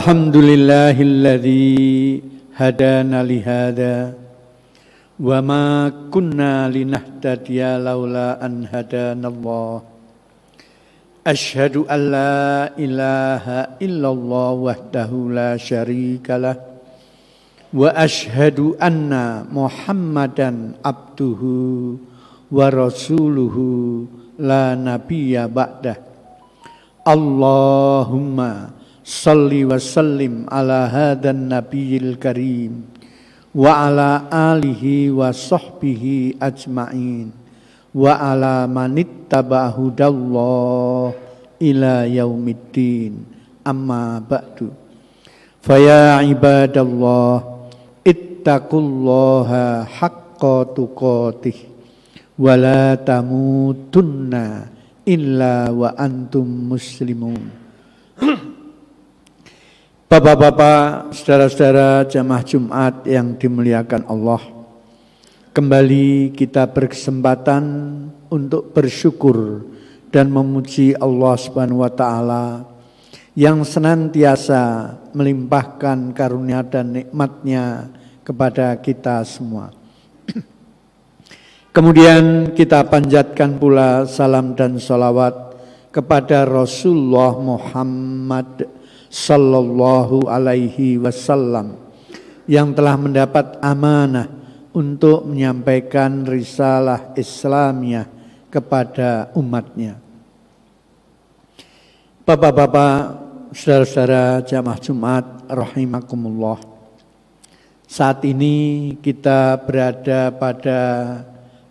Alhamdulillahilladzi hadana lihada wa ma kunna linahtadiya laula an hadanallah. Asyhadu an la ilaha illallah wahdahu la syarikalah wa asyhadu anna Muhammadan abduhu wa rasuluhu la nabiyya ba'dah. Allahumma salli wa sallim ala hadan nabiyil karim wa ala alihi wa sahbihi ajma'in wa ala manittaba'ahu hudallah ila yaumiddin, amma ba'du. Faya ibadallah ittaqullaha haqqa tuqatih wa la tamutunna illa wa antum muslimun. Bapak-bapak, saudara-saudara jamaah Jumat yang dimuliakan Allah, kembali kita berkesempatan untuk bersyukur dan memuji Allah Subhanahu wa taala yang senantiasa melimpahkan karunia dan nikmat-Nya kepada kita semua. Kemudian kita panjatkan pula salam dan salawat kepada Rasulullah Muhammad sallallahu alaihi wasallam yang telah mendapat amanah untuk menyampaikan risalah Islamiyah kepada umatnya. Bapak-bapak, saudara-saudara jamaah Jumat rahimakumullah. Saat ini kita berada pada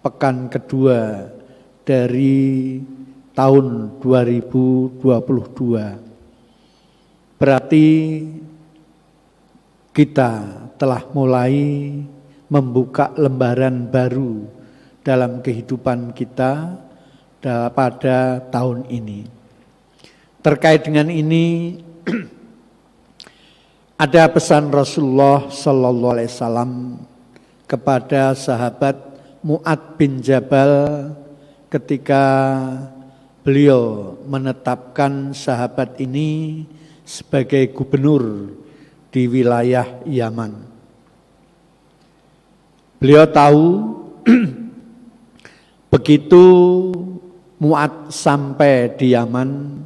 pekan kedua dari tahun 2022. Berarti kita telah mulai membuka lembaran baru dalam kehidupan kita pada tahun ini. Terkait dengan ini ada pesan Rasulullah sallallahu alaihi wasallam kepada sahabat Mu'ad bin Jabal ketika beliau menetapkan sahabat ini sebagai gubernur di wilayah Yaman. Beliau tahu begitu Mu'ad sampai di Yaman,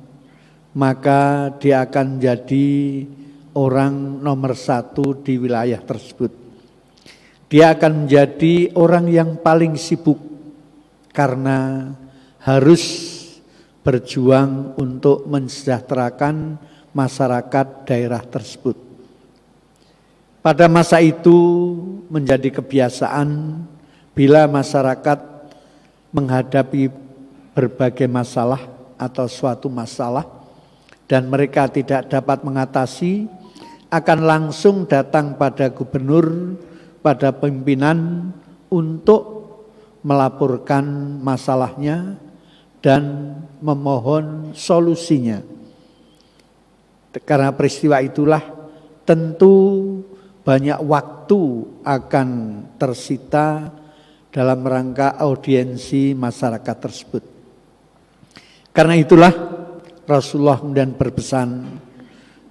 maka dia akan jadi orang nomor 1 di wilayah tersebut. Dia akan menjadi orang yang paling sibuk karena harus berjuang untuk mensejahterakan masyarakat daerah tersebut. Pada masa itu menjadi kebiasaan bila masyarakat menghadapi berbagai masalah atau suatu masalah dan mereka tidak dapat mengatasi, akan langsung datang pada gubernur, pada pimpinan untuk melaporkan masalahnya dan memohon solusinya. Karena peristiwa itulah tentu banyak waktu akan tersita dalam rangka audiensi masyarakat tersebut. Karena itulah Rasulullah kemudian berpesan,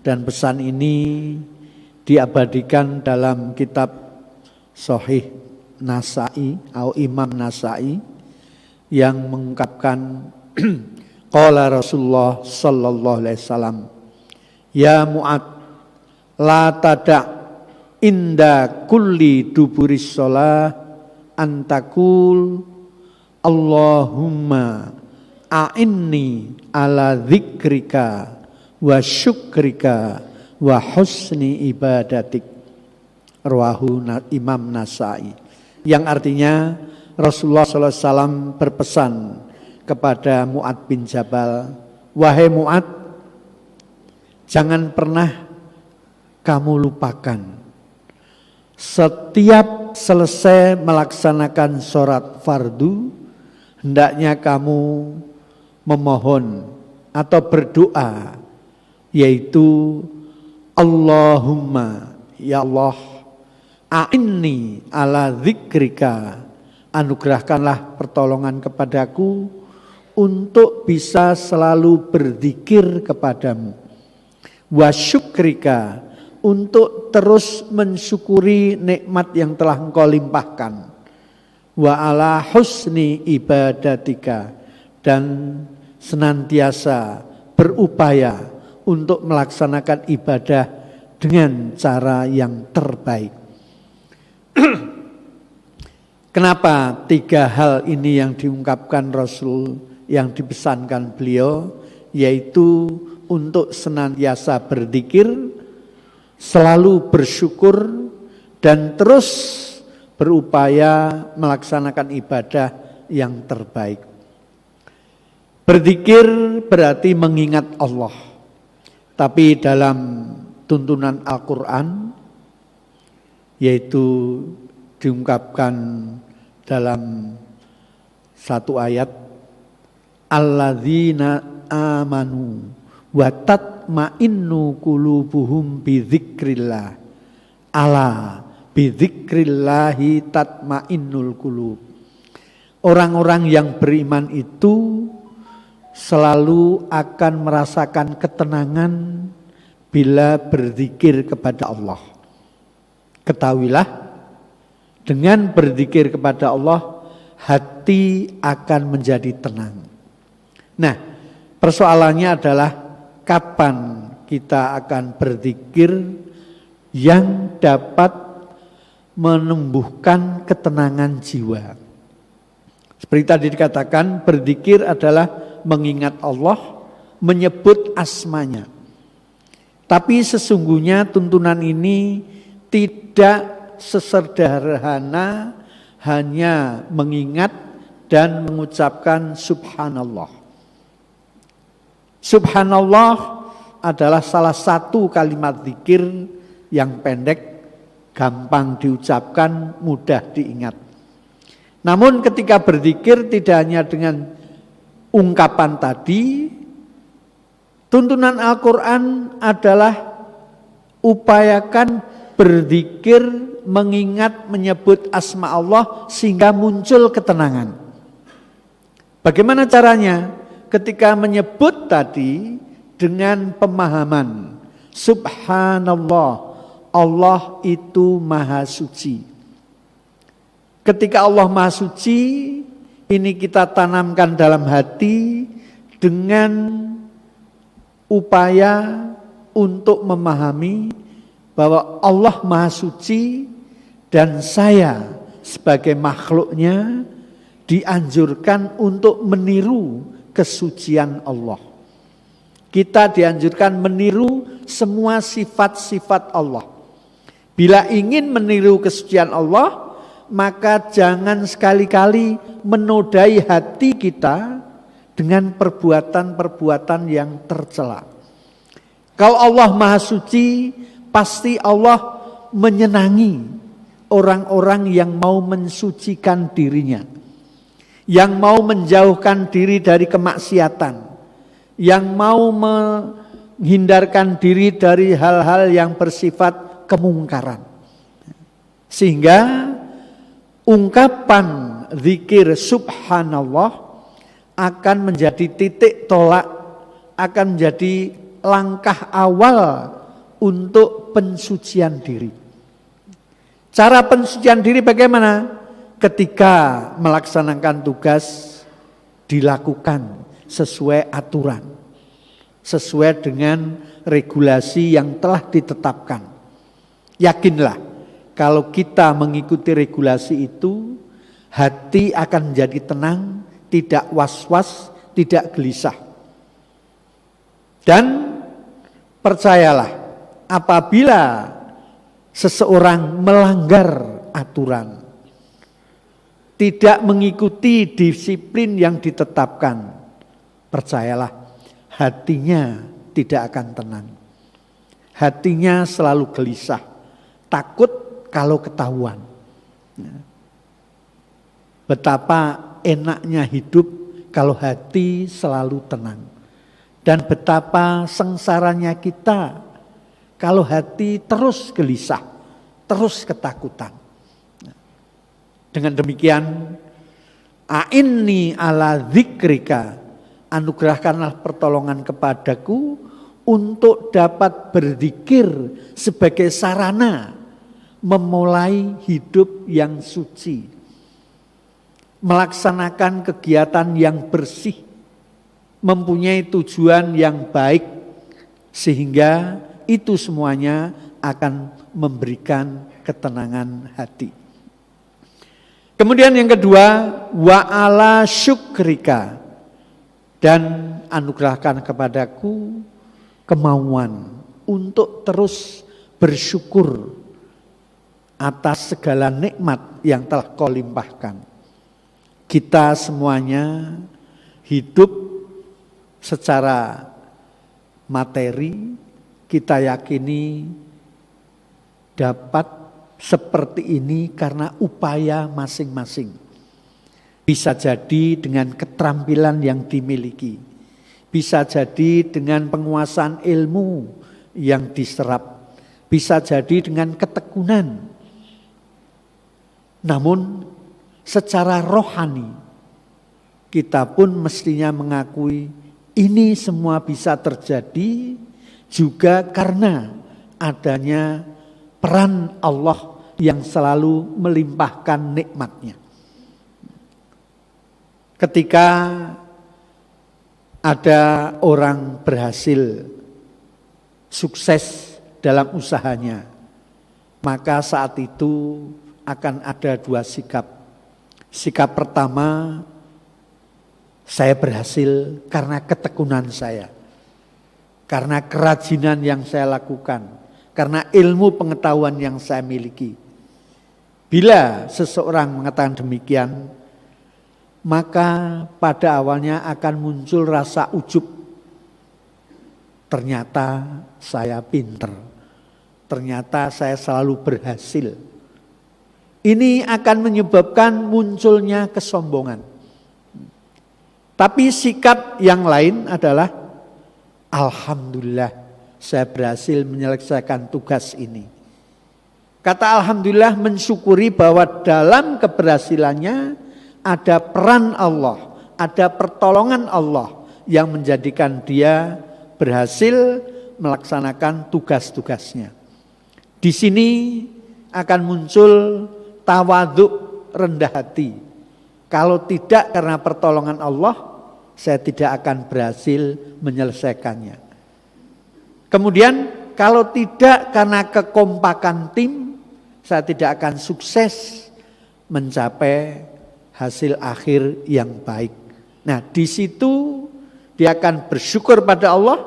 dan pesan ini diabadikan dalam kitab Sahih Nasai atau Imam Nasai yang mengungkapkan qala Rasulullah sallallahu alaihi wasallam, ya Mu'ad, la tada' inda kulli duburis sholah antakul Allahumma a'inni ala dzikrika wa syukrika wa husni ibadatik. Rawahu Imam Nasai. Yang artinya Rasulullah SAW berpesan kepada Mu'ad bin Jabal, wahai Mu'ad, jangan pernah kamu lupakan setiap selesai melaksanakan sholat fardu, hendaknya kamu memohon atau berdoa, yaitu Allahumma, ya Allah, a'inni ala dzikrika, anugerahkanlah pertolongan kepadaku untuk bisa selalu berzikir kepadamu. wa syukrika, untuk terus mensyukuri nikmat yang telah Engkau limpahkan, wa ala husni ibadatika, dan senantiasa berupaya untuk melaksanakan ibadah dengan cara yang terbaik. Kenapa 3 hal ini yang diungkapkan Rasul, yang dipesankan beliau, yaitu untuk senantiasa berzikir, selalu bersyukur, dan terus berupaya melaksanakan ibadah yang terbaik. Berzikir berarti mengingat Allah. Tapi dalam tuntunan Al-Quran, yaitu diungkapkan dalam satu ayat, alladzina amanu wa tatma'innu qulubuhum bidzikrillah, ala bidzikrillahi tatma'innul qulub. Orang-orang yang beriman itu selalu akan merasakan ketenangan bila berzikir kepada Allah. Ketahuilah, dengan berzikir kepada Allah, hati akan menjadi tenang. Nah, persoalannya adalah kapan kita akan berzikir yang dapat menumbuhkan ketenangan jiwa. Seperti tadi dikatakan, berzikir adalah mengingat Allah, menyebut asmanya. Tapi sesungguhnya tuntunan ini tidak sesederhana hanya mengingat dan mengucapkan subhanallah. Subhanallah adalah salah satu kalimat zikir yang pendek, gampang diucapkan, mudah diingat. Namun ketika berzikir tidak hanya dengan ungkapan tadi, tuntunan Al-Quran adalah upayakan berzikir, mengingat, menyebut asma Allah sehingga muncul ketenangan. Bagaimana caranya? Ketika menyebut tadi dengan pemahaman subhanallah, Allah itu maha suci. Ketika Allah maha suci, ini kita tanamkan dalam hati dengan upaya untuk memahami bahwa Allah maha suci dan saya sebagai makhluknya dianjurkan untuk meniru kesucian Allah. Kita dianjurkan meniru semua sifat-sifat Allah. Bila ingin meniru kesucian Allah, maka jangan sekali-kali menodai hati kita dengan perbuatan-perbuatan yang tercela. Kalau Allah maha suci, pasti Allah menyenangi orang-orang yang mau mensucikan dirinya, yang mau menjauhkan diri dari kemaksiatan, yang mau menghindarkan diri dari hal-hal yang bersifat kemungkaran. Sehingga ungkapan zikir subhanallah akan menjadi titik tolak, akan menjadi langkah awal untuk pensucian diri. Cara pensucian diri bagaimana? Ketika melaksanakan tugas dilakukan sesuai aturan, sesuai dengan regulasi yang telah ditetapkan. Yakinlah, kalau kita mengikuti regulasi itu, hati akan menjadi tenang, tidak was-was, tidak gelisah. Dan percayalah, apabila seseorang melanggar aturan, tidak mengikuti disiplin yang ditetapkan, percayalah, hatinya tidak akan tenang. Hatinya selalu gelisah, takut kalau ketahuan. Betapa enaknya hidup kalau hati selalu tenang. Dan betapa sengsaranya kita kalau hati terus gelisah, terus ketakutan. Dengan demikian, a'inni ala dzikrika, anugerahkanlah pertolongan kepadaku untuk dapat berzikir sebagai sarana memulai hidup yang suci, melaksanakan kegiatan yang bersih, mempunyai tujuan yang baik, sehingga itu semuanya akan memberikan ketenangan hati. Kemudian yang kedua, wa ala syukrika, dan anugerahkan kepadaku kemauan untuk terus bersyukur atas segala nikmat yang telah Kau limpahkan. Kita semuanya hidup secara materi, kita yakini dapat seperti ini karena upaya masing-masing. Bisa jadi dengan keterampilan yang dimiliki, bisa jadi dengan penguasaan ilmu yang diserap, bisa jadi dengan ketekunan. Namun secara rohani kita pun mestinya mengakui ini semua bisa terjadi juga karena adanya peran Allah yang selalu melimpahkan nikmatnya. Ketika ada orang berhasil sukses dalam usahanya, maka saat itu akan ada dua sikap. Sikap pertama, saya berhasil karena ketekunan saya, karena kerajinan yang saya lakukan, karena ilmu pengetahuan yang saya miliki. Bila seseorang mengatakan demikian, maka pada awalnya akan muncul rasa ujub. Ternyata saya pinter, ternyata saya selalu berhasil. Ini akan menyebabkan munculnya kesombongan. Tapi sikap yang lain adalah, alhamdulillah saya berhasil menyelesaikan tugas ini. Kata alhamdulillah mensyukuri bahwa dalam keberhasilannya ada peran Allah, ada pertolongan Allah yang menjadikan dia berhasil melaksanakan tugas-tugasnya. Di sini akan muncul tawadhu, rendah hati. Kalau tidak karena pertolongan Allah, saya tidak akan berhasil menyelesaikannya. Kemudian kalau tidak karena kekompakan tim, saya tidak akan sukses mencapai hasil akhir yang baik. Nah, di situ dia akan bersyukur pada Allah,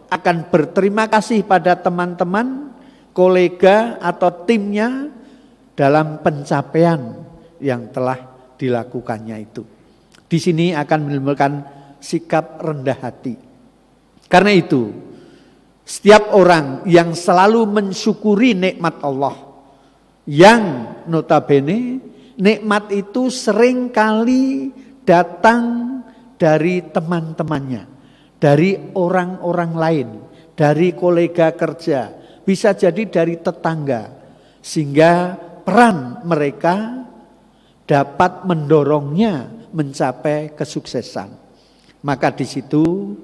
akan berterima kasih pada teman-teman, kolega atau timnya dalam pencapaian yang telah dilakukannya itu. Di sini akan menimbulkan sikap rendah hati. Karena itu, setiap orang yang selalu mensyukuri nikmat Allah, yang notabene nikmat itu seringkali datang dari teman-temannya, dari orang-orang lain, dari kolega kerja, bisa jadi dari tetangga, sehingga peran mereka dapat mendorongnya mencapai kesuksesan. Maka di situ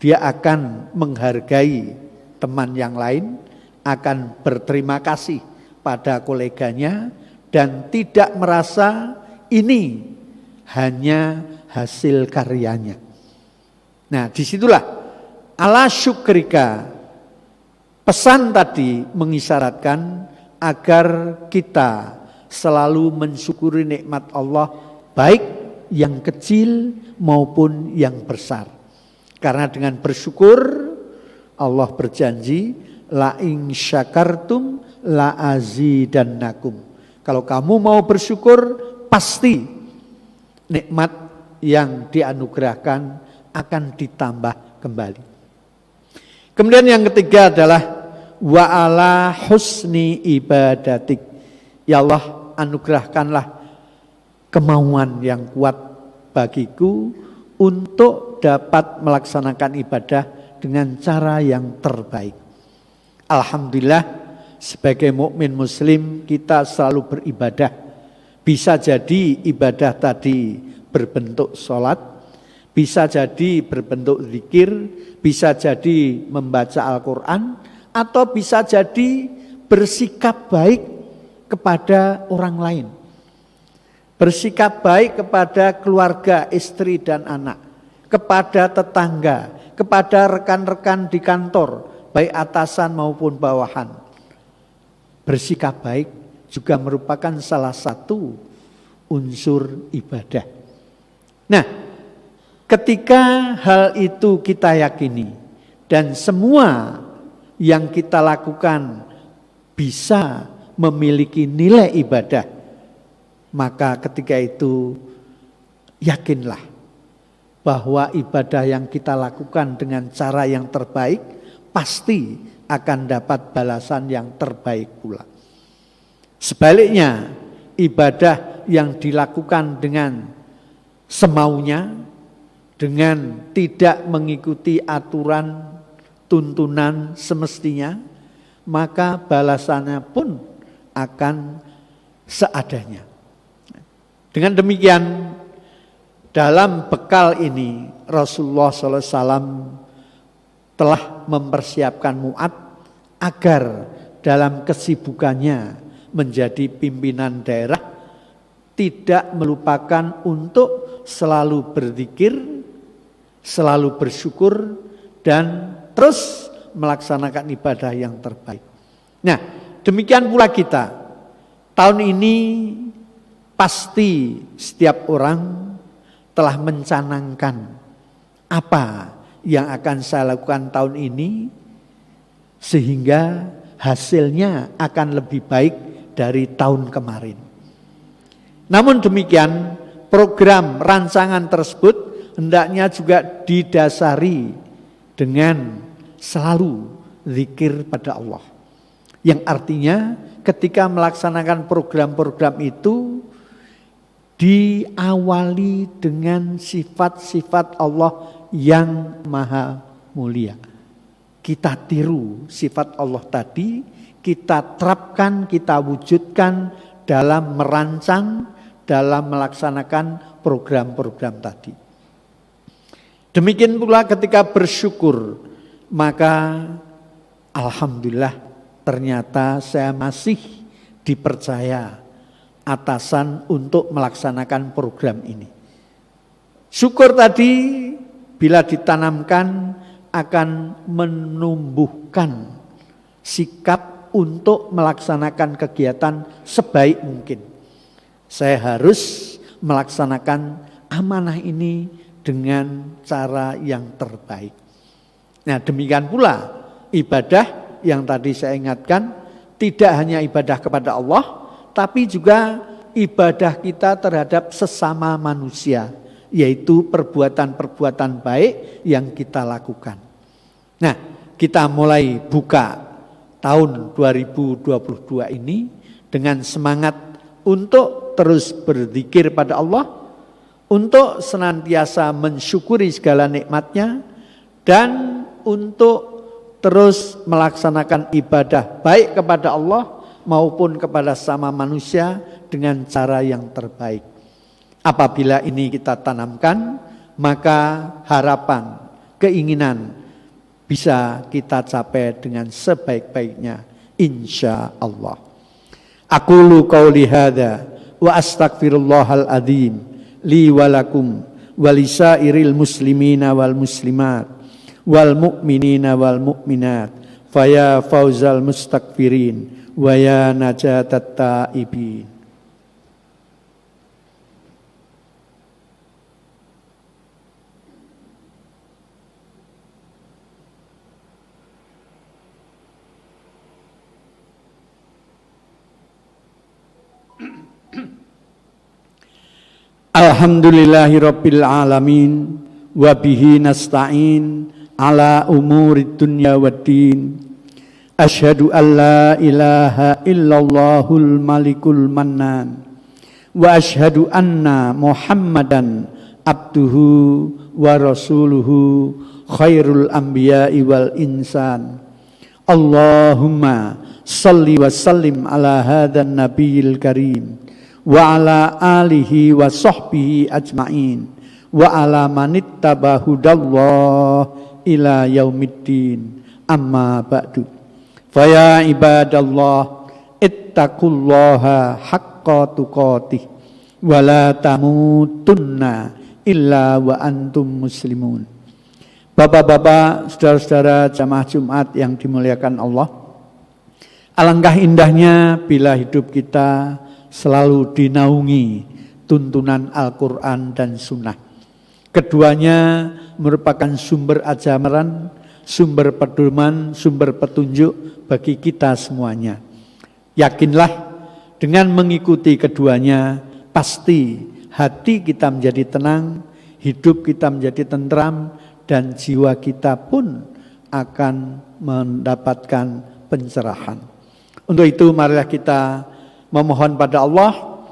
dia akan menghargai teman yang lain, akan berterima kasih pada koleganya, dan tidak merasa ini hanya hasil karyanya. Nah, disitulah ala syukrika, pesan tadi mengisyaratkan agar kita selalu mensyukuri nikmat Allah, baik yang kecil maupun yang besar. Karena dengan bersyukur Allah berjanji, la in syakartum la azidannakum. Kalau kamu mau bersyukur, pasti nikmat yang dianugerahkan akan ditambah kembali. Kemudian yang ketiga adalah wa ala husni ibadatik. Ya Allah, anugerahkanlah kemauan yang kuat bagiku untuk dapat melaksanakan ibadah dengan cara yang terbaik. Alhamdulillah, sebagai mukmin muslim kita selalu beribadah. Bisa jadi ibadah tadi berbentuk sholat, Bisa jadi berbentuk zikir, bisa jadi membaca Al-Quran, atau bisa jadi bersikap baik kepada orang lain. Bersikap baik kepada keluarga, istri dan anak, kepada tetangga, kepada rekan-rekan di kantor, baik atasan maupun bawahan. Bersikap baik juga merupakan salah satu unsur ibadah. Nah, ketika hal itu kita yakini dan semua yang kita lakukan bisa memiliki nilai ibadah, maka ketika itu yakinlah bahwa ibadah yang kita lakukan dengan cara yang terbaik pasti akan dapat balasan yang terbaik pula. Sebaliknya, ibadah yang dilakukan dengan semaunya, dengan tidak mengikuti aturan tuntunan semestinya, maka balasannya pun akan seadanya. Dengan demikian, dalam bekal ini Rasulullah SAW telah mempersiapkan Mu'adz agar dalam kesibukannya menjadi pimpinan daerah tidak melupakan untuk selalu berzikir, selalu bersyukur, dan terus melaksanakan ibadah yang terbaik. Nah, demikian pula kita. Tahun ini pasti setiap orang telah mencanangkan apa yang akan saya lakukan tahun ini sehingga hasilnya akan lebih baik dari tahun kemarin. Namun demikian, program rancangan tersebut hendaknya juga didasari dengan selalu zikir pada Allah. Yang artinya ketika melaksanakan program-program itu diawali dengan sifat-sifat Allah yang maha mulia. Kita tiru sifat Allah tadi, kita terapkan, kita wujudkan dalam merancang, dalam melaksanakan program-program tadi. Demikian pula ketika bersyukur, maka alhamdulillah ternyata saya masih dipercaya atasan untuk melaksanakan program ini. Syukur tadi bila ditanamkan akan menumbuhkan sikap untuk melaksanakan kegiatan sebaik mungkin. Saya harus melaksanakan amanah ini dengan cara yang terbaik. Nah, demikian pula ibadah yang tadi saya ingatkan, tidak hanya ibadah kepada Allah, tapi juga ibadah kita terhadap sesama manusia, yaitu perbuatan-perbuatan baik yang kita lakukan. Nah, kita mulai buka tahun 2022 ini dengan semangat untuk terus berzikir pada Allah, untuk senantiasa mensyukuri segala nikmatnya, dan untuk terus melaksanakan ibadah baik kepada Allah maupun kepada sama manusia dengan cara yang terbaik. Apabila ini kita tanamkan, maka harapan, keinginan bisa kita capai dengan sebaik-baiknya, insya Allah. Aqulu qauli hadza wa astaghfirullahal adzim li wa lakum wa lisairil muslimina wal muslimat wal mu'minina wal mu'minat faya fauzal mustaghfirin wa ya najatat taibin. Alhamdulillahi rabbil alamin wa bihi nasta'in ala umurid dunya waddin. Asyhadu an la ilaha illallahul malikul mannan wa asyhadu anna Muhammadan abduhu wa rasuluhu khairul anbiya'i wal insan. Allahumma salli wa sallim ala hadzal nabiyil karim wa ala alihi wa sahbihi ajma'in wa ala manittaba'ahu hudallah ila yaumiddin. Amma ba'du. Faya ibadallah ittaqullaha haqqa tuqatih wa la tamutunna illa wa antum muslimun. Bapak-bapak, saudara-saudara jamaah Jumat yang dimuliakan Allah, alangkah indahnya bila hidup kita selalu dinaungi tuntunan Al-Quran dan Sunnah. Keduanya merupakan sumber ajaran, sumber pedoman, sumber petunjuk bagi kita semuanya. Yakinlah dengan mengikuti keduanya, pasti hati kita menjadi tenang, hidup kita menjadi tentram, dan jiwa kita pun akan mendapatkan pencerahan. Untuk itu marilah kita memohon pada Allah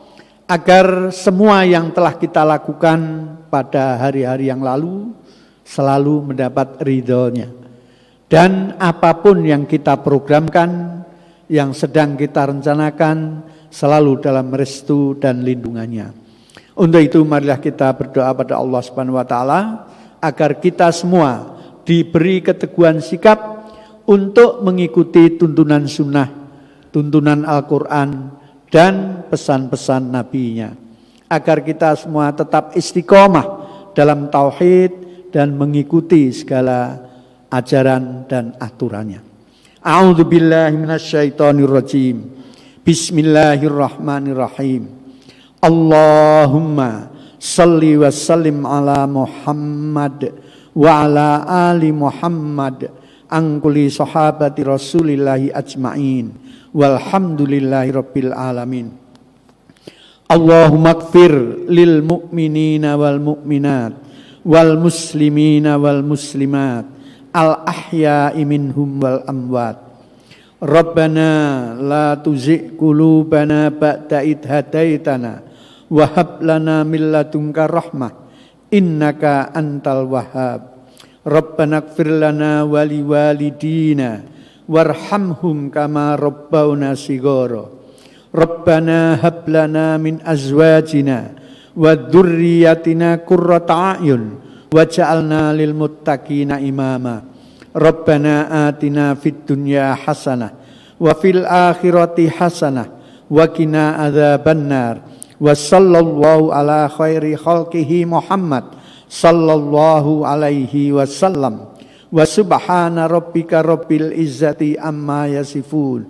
agar semua yang telah kita lakukan pada hari-hari yang lalu selalu mendapat ridhonya. Dan apapun yang kita programkan, yang sedang kita rencanakan, selalu dalam restu dan lindungannya. Untuk itu marilah kita berdoa pada Allah Subhanahu wa taala agar kita semua diberi keteguhan sikap untuk mengikuti tuntunan sunnah, tuntunan Al-Quran, dan pesan-pesan nabinya. Agar kita semua tetap istiqomah dalam tauhid dan mengikuti segala ajaran dan aturannya. A'udzubillahi minasyaitonirrajim. Bismillahirrahmanirrahim. Allahumma salli wa sallim ala Muhammad wa ala ali Muhammad an kulli sahabati Rasulillahi ajma'in walhamdulillahi rabbil alamin. Allahumma ighfir lil mu'minina wal mu'minat wal muslimina wal muslimat al ahya'i minhum wal amwat. Rabbana la tuzigh qulubana ba'da idh hadaitana wa hab lana min ladunka rahmah innaka antal wahhab. Rabbana ighfir lana wa liwalidina warhamhum kama rabbawna shighara. Rabbana hab lana min azwajina wa dzurriyyatina qurrata a'yun waj'alna lil muttaqina imama. Rabbana atina fid dunya hasanah wa fil akhirati hasanah wa qina adzabannar. Wa sallallahu ala khairi khalqihi Muhammad sallallahu alaihi wasallam. Wa subhana rabbika rabbil izzati amma yasifun